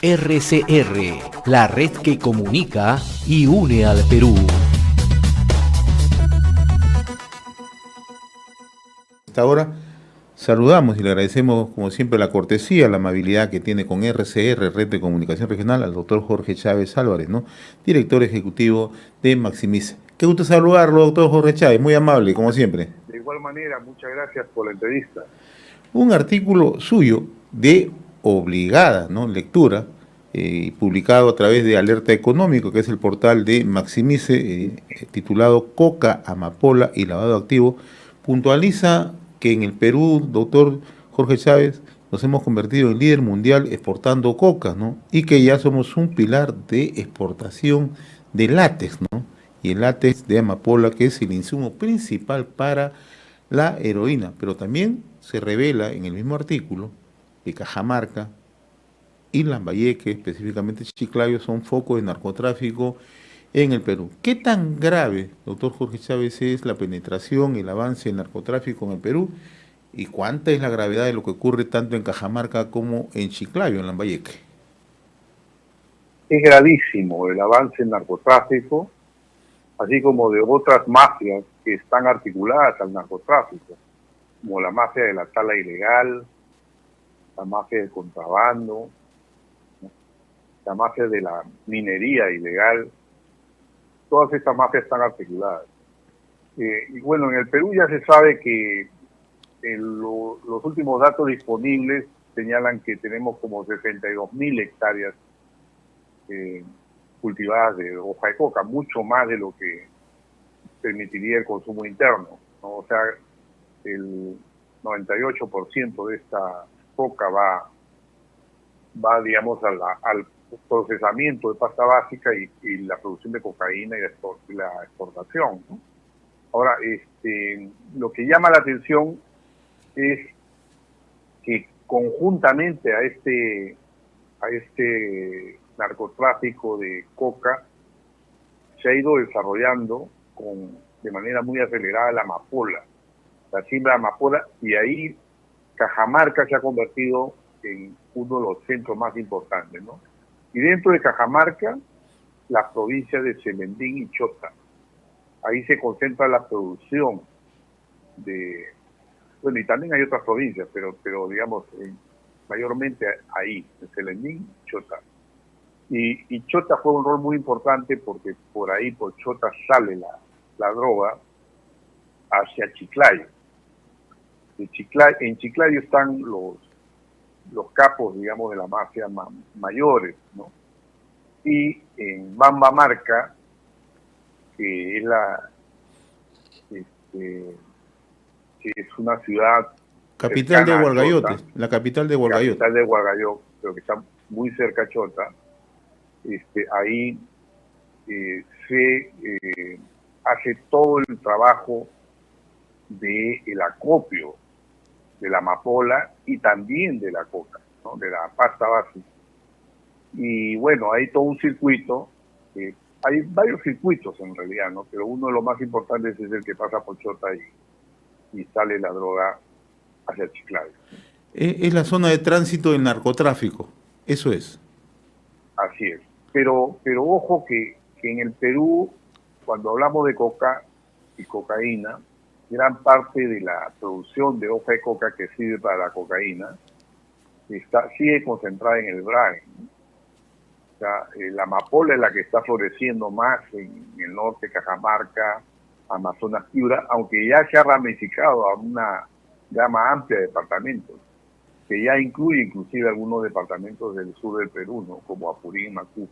RCR, la red que comunica y une al Perú. Hasta ahora saludamos y le agradecemos como siempre la cortesía, la amabilidad que tiene con RCR, Red de Comunicación Regional, al doctor Jorge Chávez Álvarez, ¿no? Director ejecutivo de Maximice. Qué gusto saludarlo, doctor Jorge Chávez, muy amable, como siempre. De igual manera, muchas gracias por la entrevista. Un artículo suyo de obligada, ¿no?, lectura, publicado a través de Alerta Económico, que es el portal de Maximice, titulado Coca, Amapola y Lavado Activo, puntualiza que en el Perú, doctor Jorge Chávez, nos hemos convertido en líder mundial exportando coca, ¿no? Y que ya somos un pilar de exportación de látex, ¿no? Y el látex de amapola, que es el insumo principal para la heroína. Pero también se revela en el mismo artículo que Cajamarca y Lambayeque, específicamente Chiclayo, son focos de narcotráfico en el Perú. ¿Qué tan grave, doctor Jorge Chávez, es la penetración, el avance del narcotráfico en el Perú? ¿Y cuánta es la gravedad de lo que ocurre tanto en Cajamarca como en Chiclayo, en Lambayeque? Es gravísimo el avance en narcotráfico, así como de otras mafias que están articuladas al narcotráfico, como la mafia de la tala ilegal, la mafia del contrabando, la mafia de la minería ilegal. Todas estas mafias están articuladas. Y bueno, en el Perú ya se sabe que los últimos datos disponibles señalan que tenemos como 62.000 hectáreas cultivadas de hoja de coca, mucho más de lo que permitiría el consumo interno, ¿no? O sea, el 98% de esta coca va digamos, al procesamiento de pasta básica y la producción de cocaína y la exportación, ¿no? Ahora, lo que llama la atención es que conjuntamente a este narcotráfico de coca se ha ido desarrollando de manera muy acelerada la amapola, la siembra de amapola, y ahí Cajamarca se ha convertido en uno de los centros más importantes, ¿no? Y dentro de Cajamarca, las provincias de Celendín y Chota. Ahí se concentra la producción bueno, y también hay otras provincias, pero digamos, mayormente ahí, en Celendín y Chota. Y Chota juega un rol muy importante porque por ahí, por Chota, sale la droga hacia Chiclayo. En Chiclayo están los capos, digamos, de la mafia mayores, ¿no? Y en Bambamarca, que que es una ciudad capital de Hualgayote, la capital de Hualgayote. Capital de Hualgayote, pero que está muy cerca a Chota. Ahí se hace todo el trabajo del acopio de la amapola y también de la coca, ¿no?, de la pasta básica. Y bueno, hay todo un circuito, hay varios circuitos en realidad, ¿no?, pero uno de los más importantes es el que pasa por Chota y sale la droga hacia Chiclayo. Es la zona de tránsito del narcotráfico, eso es. Así es. Pero ojo que en el Perú, cuando hablamos de coca y cocaína, gran parte de la producción de hoja de coca que sirve para la cocaína sigue concentrada en el Brague, ¿no? O sea, la amapola es la que está floreciendo más en el norte, Cajamarca, Amazonas, Piura, aunque ya se ha ramificado a una gama amplia de departamentos, que ya incluye inclusive algunos departamentos del sur del Perú, ¿no?, como Apurín, Macú.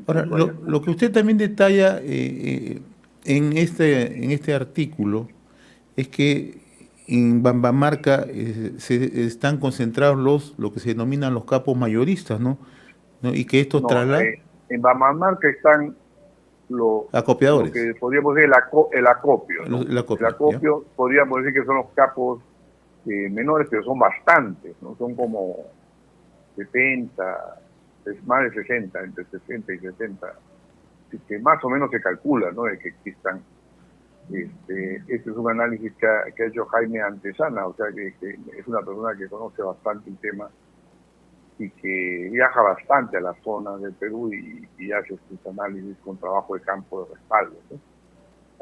Ahora, lo que usted también detalla en este artículo es que en Bambamarca se están concentrados lo que se denominan los capos mayoristas, ¿no? Y que estos trasladan... En Bambamarca están lo acopiadores. que podríamos decir el acopio, ¿no? El acopio, podríamos decir que son los capos menores, pero son bastantes, ¿no? Son como 70, más de 60, entre 60 y 70, que más o menos se calcula, ¿no?, de que existan. Este es un análisis que ha hecho Jaime Antesana, o sea que es una persona que conoce bastante el tema. y que viaja bastante a las zonas del Perú y hace sus análisis con trabajo de campo de respaldo, ¿no?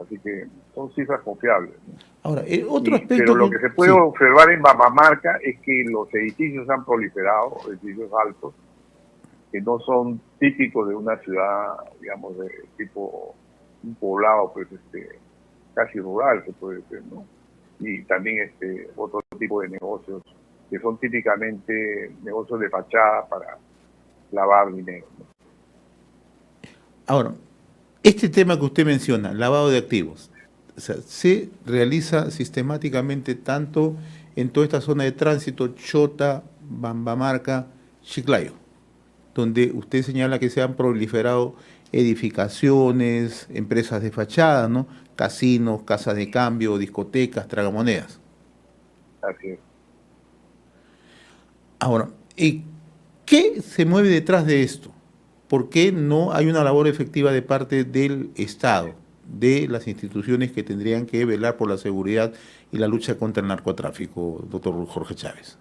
Así que son cifras confiables, ¿no? Ahora, otro Pero aspecto lo que se puede sí. observar en Bambamarca es que los edificios han proliferado, edificios altos, que no son típicos de una ciudad, digamos, de tipo un poblado, pues, casi rural, se puede decir, ¿no? Y también otro tipo de negocios que son típicamente negocios de fachada para lavar dinero, ¿no? Ahora, este tema que usted menciona, lavado de activos, o sea, se realiza sistemáticamente tanto en toda esta zona de tránsito, Chota, Bambamarca, Chiclayo, donde usted señala que se han proliferado edificaciones, empresas de fachada, ¿no? Casinos, casas de cambio, discotecas, tragamonedas. Así es. Ahora, ¿y qué se mueve detrás de esto? ¿Por qué no hay una labor efectiva de parte del Estado, de las instituciones que tendrían que velar por la seguridad y la lucha contra el narcotráfico, doctor Jorge Chávez?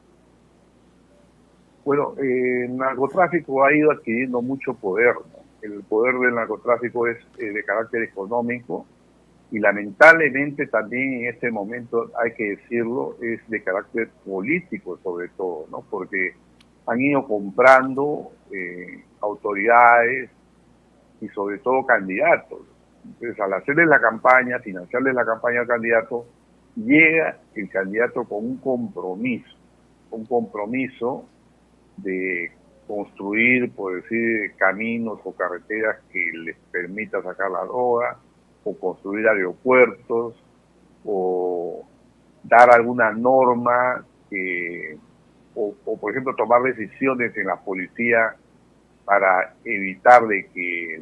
Bueno, el narcotráfico ha ido adquiriendo mucho poder, ¿no? El poder del narcotráfico es de carácter económico y lamentablemente también en este momento, hay que decirlo, es de carácter político sobre todo, ¿no? Porque han ido comprando autoridades y sobre todo candidatos. Entonces, al hacerles la campaña, financiarles la campaña al candidato, llega el candidato con un compromiso de construir, por decir, caminos o carreteras que les permita sacar la droga, o construir aeropuertos, o dar alguna norma o por ejemplo tomar decisiones en la policía para evitar de que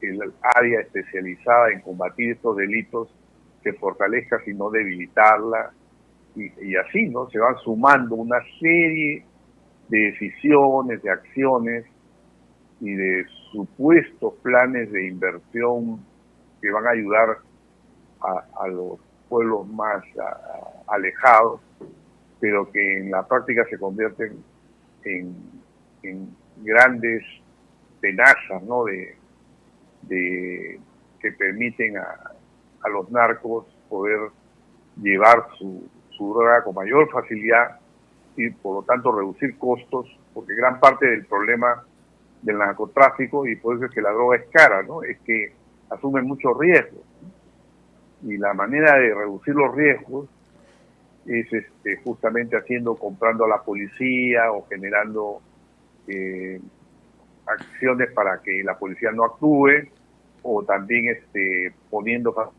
el área especializada en combatir estos delitos se fortalezca, sino debilitarla, y así, ¿no? Se van sumando una serie de decisiones, de acciones y de supuestos planes de inversión que van a ayudar a los pueblos más alejados, pero que en la práctica se convierten en grandes tenazas, ¿no? Que permiten a los narcos poder llevar su droga con mayor facilidad y por lo tanto reducir costos, porque gran parte del problema del narcotráfico, y por eso es que la droga es cara, ¿no? Es que asumen muchos riesgos, ¿no? Y la manera de reducir los riesgos es justamente comprando a la policía o generando acciones para que la policía no actúe, o también poniendo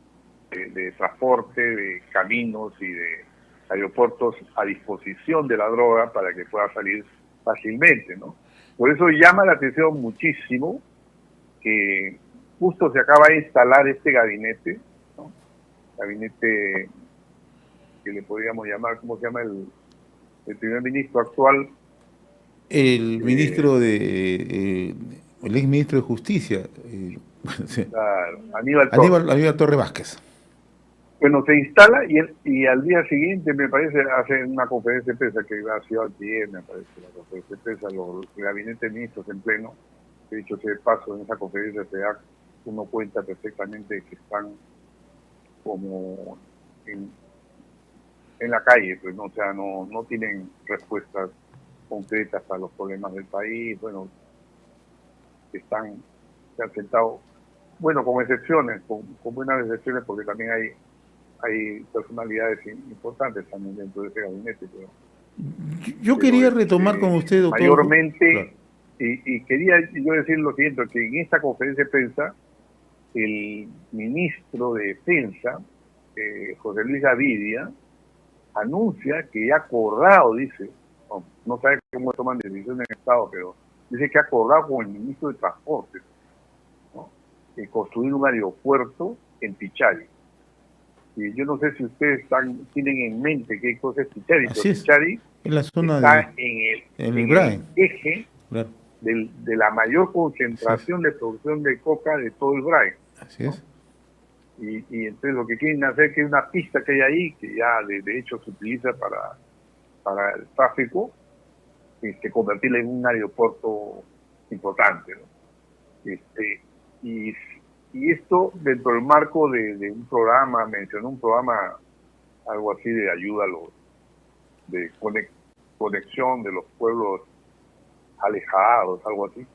de transporte, de caminos y de aeropuertos a disposición de la droga para que pueda salir fácilmente, ¿no? Por eso llama la atención muchísimo que justo se acaba de instalar este gabinete, ¿no? Gabinete que le podríamos llamar, ¿cómo se llama el primer ministro actual? El ministro el ex ministro de Justicia, Aníbal Torres. Aníbal Torres Vázquez. Bueno, se instala y al día siguiente, me parece, hace una conferencia de prensa que ha sido ayer, me parece, la conferencia de prensa, el gabinete de ministros en pleno, que dicho sea de paso, en esa conferencia se da uno cuenta perfectamente que están como en la calle, pues, ¿no? O sea, no tienen respuestas concretas a los problemas del país. Bueno, se han sentado, bueno, con excepciones, con buenas excepciones, porque también hay personalidades importantes también dentro de ese gabinete. Yo quería retomar con usted, doctor. Mayormente, claro. y quería yo decir lo siguiente, que en esta conferencia de prensa, el ministro de Defensa, José Luis Gavidia, anuncia que ya ha acordado, dice, no sabe cómo toman decisiones en el Estado, pero dice que ha acordado con el ministro de Transporte, ¿no? Construir un aeropuerto en Pichari. Y yo no sé si ustedes tienen en mente qué cosa es Pichari, pero Pichari en la zona está en el eje, claro, de la mayor concentración de producción de coca de todo el Brain. Así es. Y entonces lo que quieren hacer es que una pista que hay ahí, que ya de hecho se utiliza para el tráfico, convertirla en un aeropuerto importante, ¿no? Y, y esto dentro del marco de un programa, mencionó un programa, algo así de ayuda a los, de conexión de los pueblos alejados, algo así,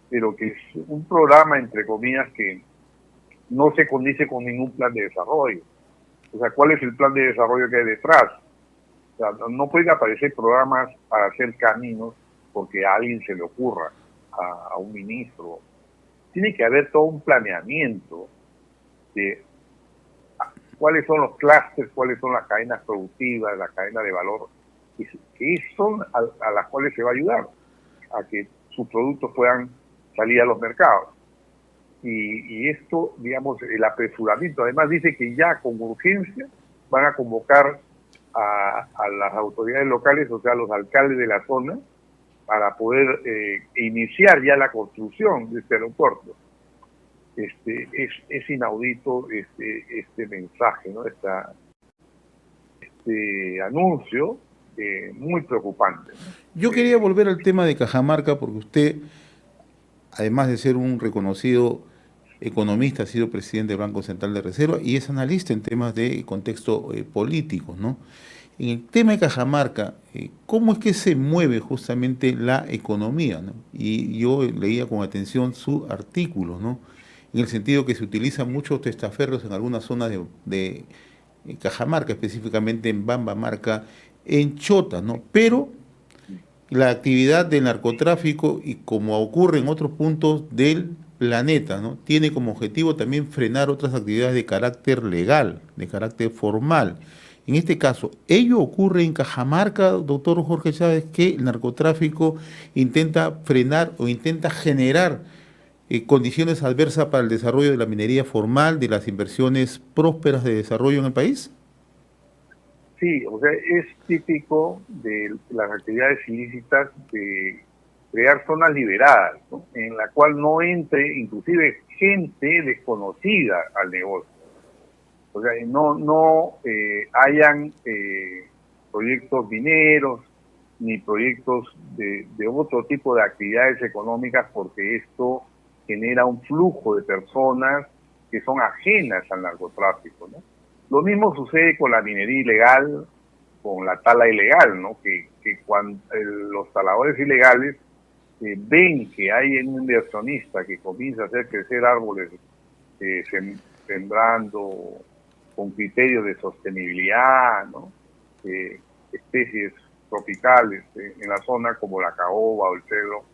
pero que es un programa, entre comillas, que no se condice con ningún plan de desarrollo. O sea, ¿cuál es el plan de desarrollo que hay detrás? O sea, no pueden aparecer programas para hacer caminos porque a alguien se le ocurra, a un ministro. Tiene que haber todo un planeamiento de cuáles son los clústeres, cuáles son las cadenas productivas, la cadena de valor, que son a las cuales se va a ayudar a que sus productos puedan salir a los mercados. Y esto, digamos, el apresuramiento, además dice que ya con urgencia van a convocar a las autoridades locales, o sea, a los alcaldes de la zona, para poder iniciar ya la construcción de este aeropuerto. Es inaudito este mensaje, ¿no? Este anuncio, muy preocupante, ¿no? Yo quería volver al tema de Cajamarca porque usted, además de ser un reconocido economista, ha sido presidente del Banco Central de Reserva y es analista en temas de contexto político, ¿no? En el tema de Cajamarca, ¿cómo es que se mueve justamente la economía, ¿no? Y yo leía con atención su artículo, ¿no? En el sentido que se utilizan muchos testaferros en algunas zonas de Cajamarca, específicamente en Bambamarca, en Chota, ¿no? Pero la actividad del narcotráfico, y como ocurre en otros puntos del planeta, ¿no? Tiene como objetivo también frenar otras actividades de carácter legal, de carácter formal. En este caso, ello ocurre en Cajamarca, doctor Jorge Chávez, que el narcotráfico intenta frenar o intenta generar condiciones adversas para el desarrollo de la minería formal, de las inversiones prósperas de desarrollo en el país. Sí, o sea, es típico de las actividades ilícitas de crear zonas liberadas, ¿no? En la cual no entre inclusive gente desconocida al negocio. O sea, no hayan proyectos mineros ni proyectos de otro tipo de actividades económicas, porque esto genera un flujo de personas que son ajenas al narcotráfico, ¿no? Lo mismo sucede con la minería ilegal, con la tala ilegal, ¿no? Que cuando los taladores ilegales ven que hay un inversionista que comienza a hacer crecer árboles sembrando con criterios de sostenibilidad, ¿no? Especies tropicales en la zona como la caoba o el cedro,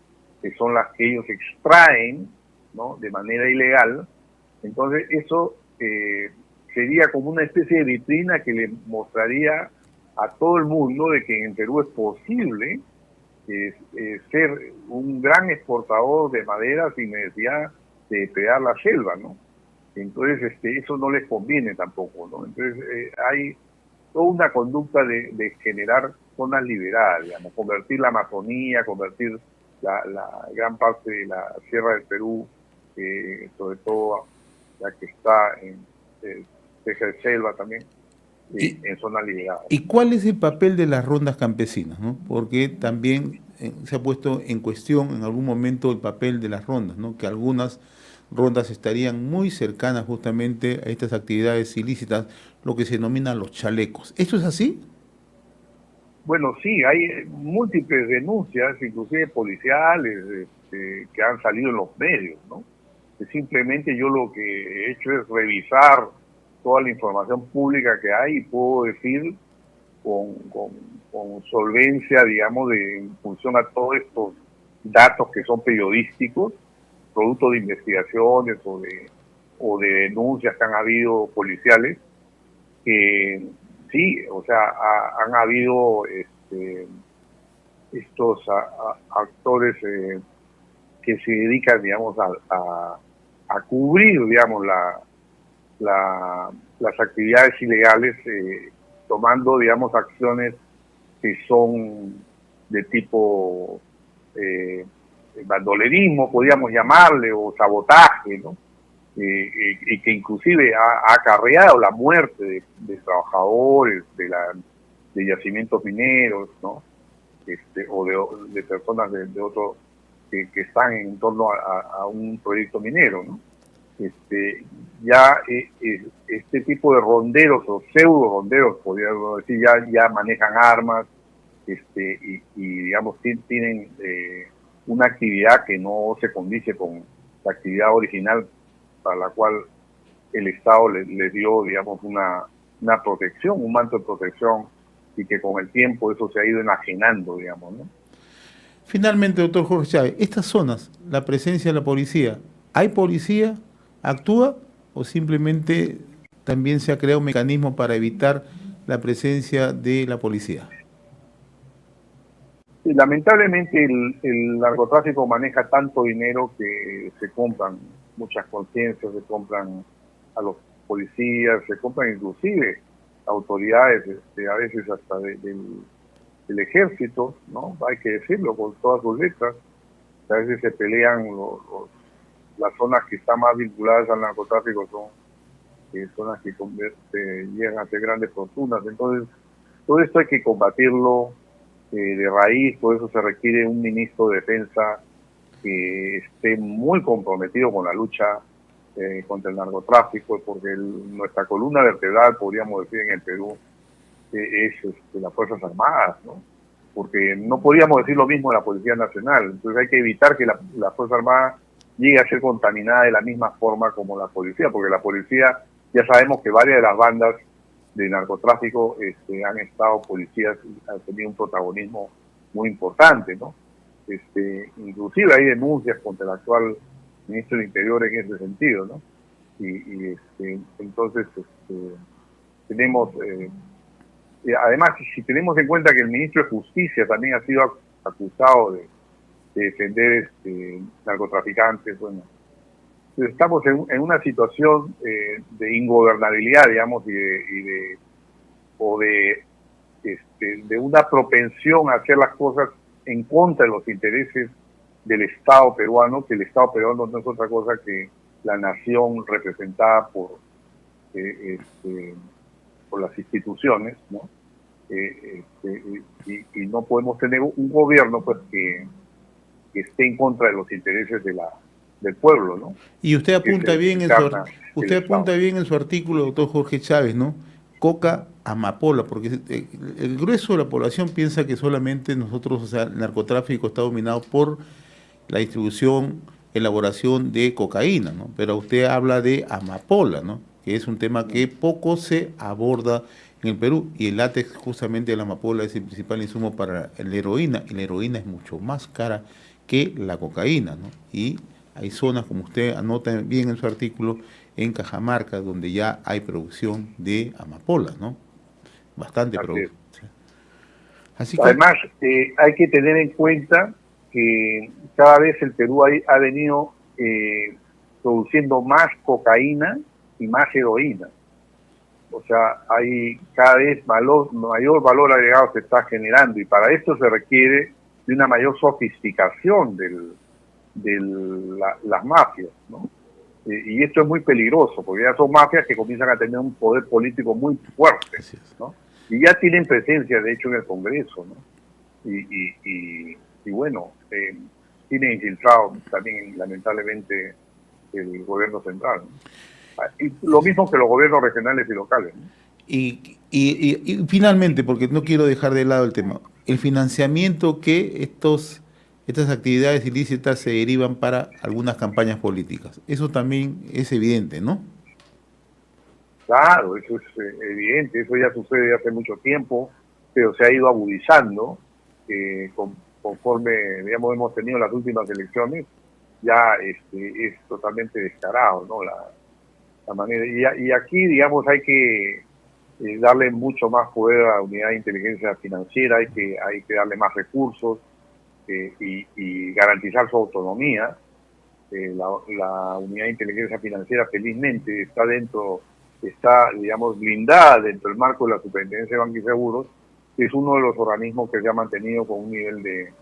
que son las que ellos extraen, ¿no? De manera ilegal. Entonces eso sería como una especie de vitrina que le mostraría a todo el mundo de que en Perú es posible ser un gran exportador de madera sin necesidad de depredar la selva, ¿no? Entonces eso no les conviene tampoco, ¿no? Entonces hay toda una conducta de generar zonas liberadas, digamos, convertir la Amazonía, convertir la gran parte de la Sierra del Perú, sobre todo la que está en Teja de Selva también, en zonas liberadas. ¿Y cuál es el papel de las rondas campesinas, ¿no? Porque también se ha puesto en cuestión en algún momento el papel de las rondas, ¿no? Que algunas rondas estarían muy cercanas justamente a estas actividades ilícitas, lo que se denominan los chalecos. ¿Esto es así? Bueno, sí, hay múltiples denuncias, inclusive policiales, que han salido en los medios, ¿no? Simplemente yo lo que he hecho es revisar toda la información pública que hay y puedo decir con solvencia, digamos, en función a todos estos datos que son periodísticos, producto de investigaciones o de denuncias que han habido policiales, que sí, o sea, han habido estos actores que se dedican, digamos, a cubrir, digamos, las actividades ilegales, tomando, digamos, acciones que son de tipo bandolerismo, podríamos llamarle, o sabotaje, ¿no? Y que inclusive ha acarreado la muerte de trabajadores de yacimientos mineros, ¿no? o de personas de otro que están en torno a un proyecto minero, ¿no? Ya este tipo de ronderos o pseudo ronderos, podríamos decir, ya manejan armas, y digamos tienen una actividad que no se condice con la actividad original para la cual el Estado le dio, digamos, una protección, un manto de protección, y que con el tiempo eso se ha ido enajenando, digamos, ¿no? Finalmente, doctor Jorge Chávez, estas zonas, la presencia de la policía, ¿hay policía? ¿Actúa? ¿O simplemente también se ha creado un mecanismo para evitar la presencia de la policía? Y lamentablemente el narcotráfico maneja tanto dinero que se compran muchas conciencias, se compran a los policías, se compran inclusive autoridades, a veces hasta del ejército, ¿no? Hay que decirlo con todas sus letras. A veces se pelean las zonas que están más vinculadas al narcotráfico, son zonas que llegan a hacer grandes fortunas. Entonces, todo esto hay que combatirlo de raíz. Por eso se requiere un ministro de defensa que esté muy comprometido con la lucha contra el narcotráfico, porque nuestra columna vertebral, podríamos decir, en el Perú, es las Fuerzas Armadas, ¿no? Porque no podríamos decir lo mismo de la Policía Nacional. Entonces hay que evitar que la Fuerza Armada llegue a ser contaminada de la misma forma como la policía, porque la policía, ya sabemos que varias de las bandas de narcotráfico han estado policías, han tenido un protagonismo muy importante, ¿no? Inclusive hay denuncias contra el actual ministro del Interior en ese sentido, ¿no? Entonces tenemos, además, si tenemos en cuenta que el ministro de Justicia también ha sido acusado de defender narcotraficantes, bueno, estamos en una situación de ingobernabilidad, digamos, de una propensión a hacer las cosas en contra de los intereses del Estado peruano, que el Estado peruano no es otra cosa que la nación representada por las instituciones, ¿no? Y no podemos tener un gobierno pues que esté en contra de los intereses del pueblo, ¿no? Y usted apunta bien en su artículo, doctor Jorge Chávez, ¿no? Coca amapola, porque el grueso de la población piensa que solamente nosotros, o sea, el narcotráfico está dominado por la distribución, elaboración de cocaína, ¿no? Pero usted habla de amapola, ¿no? Que es un tema que poco se aborda en el Perú, y el látex justamente de la amapola es el principal insumo para la heroína, y la heroína es mucho más cara que la cocaína, ¿no? Y hay zonas, como usted anota bien en su artículo, en Cajamarca, donde ya hay producción de amapola, ¿no? Bastante producción. Así que, además, hay que tener en cuenta que cada vez el Perú ha venido produciendo más cocaína y más heroína. O sea, hay cada vez mayor valor agregado se está generando, y para esto se requiere de una mayor sofisticación de las mafias, ¿no? Y esto es muy peligroso, porque ya son mafias que comienzan a tener un poder político muy fuerte, ¿no? Y ya tienen presencia, de hecho, en el Congreso, ¿no? Y bueno, tienen infiltrado también, lamentablemente, el gobierno central, ¿no? Y lo mismo que los gobiernos regionales y locales, ¿no? Y finalmente, porque no quiero dejar de lado el tema, el financiamiento que estas actividades ilícitas se derivan para algunas campañas políticas. Eso también es evidente, ¿no? Claro, eso es evidente, eso ya sucede hace mucho tiempo, pero se ha ido agudizando conforme, digamos, hemos tenido las últimas elecciones. Ya es totalmente descarado, ¿no? La manera, y aquí, digamos, hay que darle mucho más poder a la unidad de inteligencia financiera, hay que darle más recursos y garantizar su autonomía. La unidad de inteligencia financiera felizmente está, digamos, blindada dentro del marco de la Superintendencia de Banco y Seguros, que es uno de los organismos que se ha mantenido con un nivel de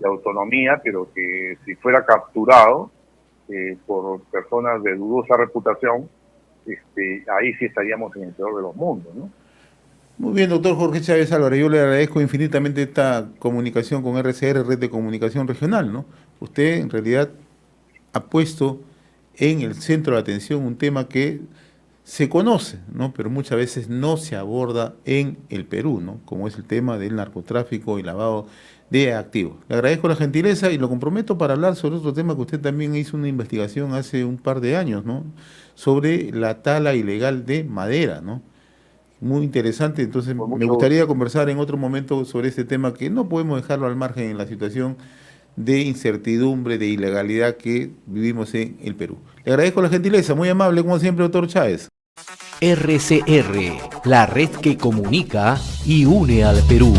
autonomía, pero que si fuera capturado por personas de dudosa reputación, ahí sí estaríamos en el peor de los mundos, ¿no? Muy bien, doctor Jorge Chávez Álvarez, yo le agradezco infinitamente esta comunicación con RCR, Red de Comunicación Regional, ¿no? Usted en realidad ha puesto en el centro de atención un tema que se conoce, ¿no? Pero muchas veces no se aborda en el Perú, ¿no? Como es el tema del narcotráfico y lavado de activos. Le agradezco la gentileza y lo comprometo para hablar sobre otro tema que usted también hizo una investigación hace un par de años, ¿no? Sobre la tala ilegal de madera, ¿no? Muy interesante, entonces Con me mucho gusto. gustaría conversar en otro momento sobre este tema que no podemos dejarlo al margen en la situación de incertidumbre, de ilegalidad que vivimos en el Perú. Le agradezco la gentileza, muy amable como siempre, doctor Chávez. RCR, la red que comunica y une al Perú.